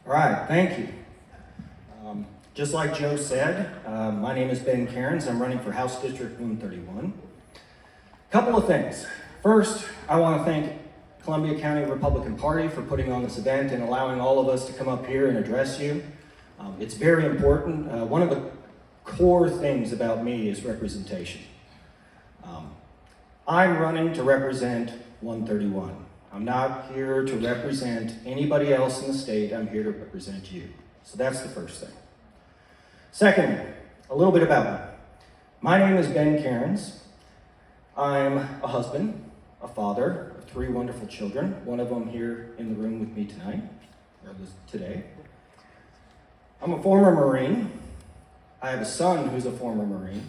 All right, thank you. Just like Joe said, my name is Ben Cairns. I'm running for House District 131. Couple of things. First, I want to thank Columbia County Republican Party for putting on this event and allowing all of us to come up here and address you. It's very important. One of the core things about me is representation. I'm running to represent 131. I'm not here to represent anybody else in the state. I'm here to represent you. So that's the first thing. Secondly, a little bit about me. My name is Ben Cairns. I'm a husband, a father of 3 wonderful children, one of them here in the room with me today. I'm a former Marine. I have a son who's a former Marine.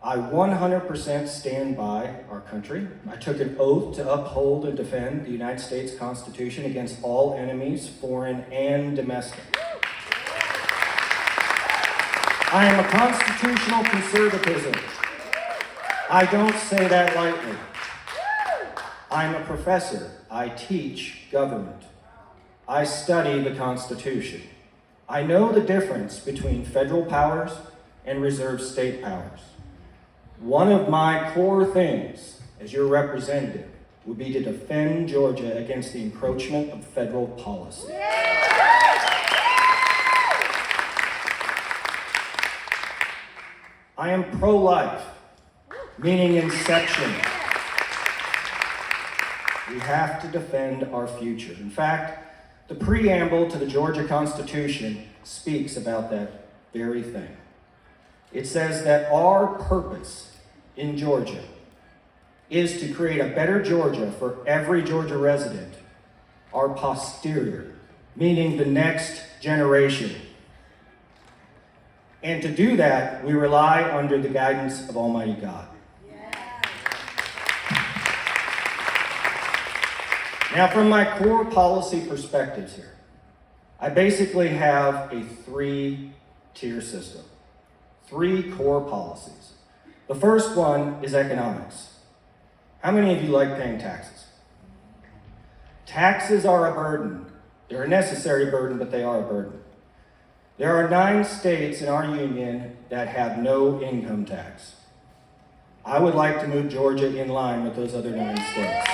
I 100% stand by our country. I took an oath to uphold and defend the United States Constitution against all enemies, foreign and domestic. I am a constitutional conservatism. I don't say that lightly. I'm a professor. I teach government. I study the Constitution. I know the difference between federal powers and reserved state powers. One of my core things as your representative would be to defend Georgia against the encroachment of federal policy. I am pro-life, meaning inception. We have to defend our future. In fact, the preamble to the Georgia Constitution speaks about that very thing. It says that our purpose in Georgia is to create a better Georgia for every Georgia resident, our posterior, meaning the next generation. And to do that, we rely under the guidance of Almighty God. Now, from my core policy perspectives here, I basically have a 3-tier system, 3 core policies. The first one is economics. How many of you like paying taxes? Taxes are a burden. They're a necessary burden, but they are a burden. There are 9 states in our union that have no income tax. I would like to move Georgia in line with those other 9 states.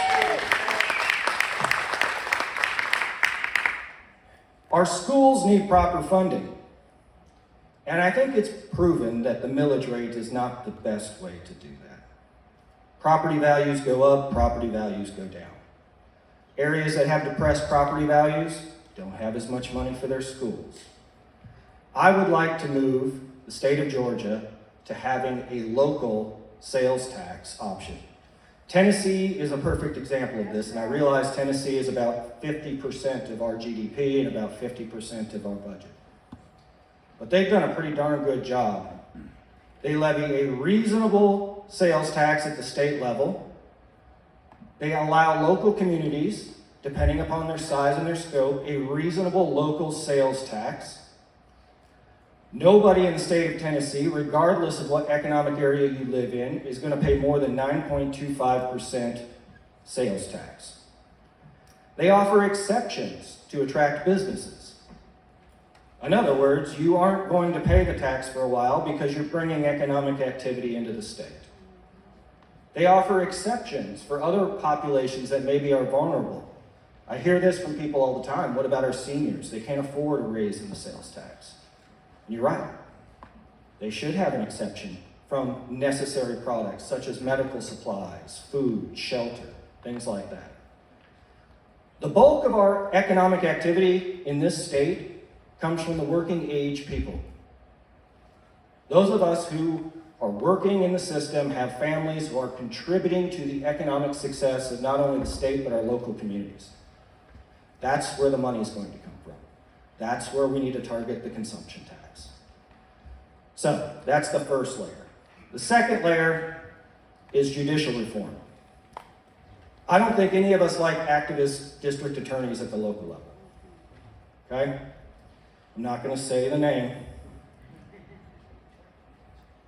Our schools need proper funding. And I think it's proven that the millage rate is not the best way to do that. Property values go up, property values go down. Areas that have depressed property values don't have as much money for their schools. I would like to move the state of Georgia to having a local sales tax option. Tennessee is a perfect example of this, and I realize Tennessee is about 50% of our GDP and about 50% of our budget. But they've done a pretty darn good job. They levy a reasonable sales tax at the state level. They allow local communities, depending upon their size and their scope, a reasonable local sales tax. Nobody in the state of Tennessee, regardless of what economic area you live in, is going to pay more than 9.25% sales tax. They offer exceptions to attract businesses. In other words, you aren't going to pay the tax for a while because you're bringing economic activity into the state. They offer exceptions for other populations that maybe are vulnerable. I hear this from people all the time. What about our seniors? They can't afford a raise in the sales tax. And you're right. They should have an exception from necessary products such as medical supplies, food, shelter, things like that. The bulk of our economic activity in this state comes from the working age people. Those of us who are working in the system have families who are contributing to the economic success of not only the state but our local communities. That's where the money is going to come from. That's where we need to target the consumption tax. So that's the first layer. The second layer is judicial reform. I don't think any of us like activist district attorneys at the local level. Okay? I'm not going to say the name.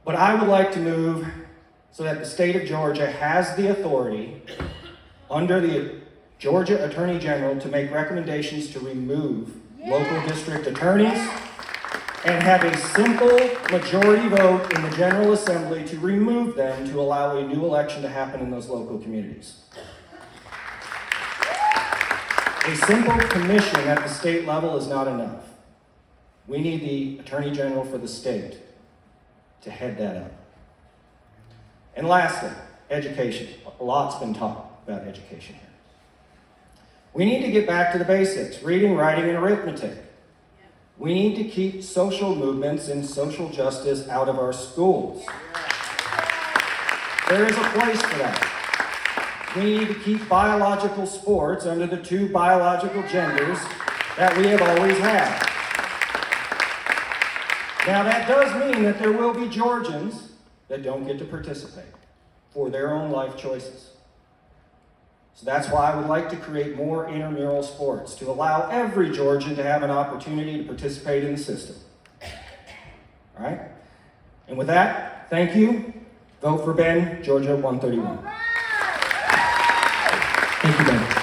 But I would like to move so that the state of Georgia has the authority under the Georgia Attorney General to make recommendations to remove local district attorneys, and have a simple majority vote in the General Assembly to remove them to allow a new election to happen in those local communities. A simple commission at the state level is not enough. We need the Attorney General for the state to head that up. And lastly, education. A lot's been talked about education here. We need to get back to the basics, reading, writing, and arithmetic. We need to keep social movements and social justice out of our schools. There is a place for that. We need to keep biological sports under the two biological genders that we have always had. Now that does mean that there will be Georgians that don't get to participate for their own life choices. So that's why I would like to create more intramural sports to allow every Georgian to have an opportunity to participate in the system. All right? And with that, thank you. Vote for Ben4GA131. Thank you, Ben.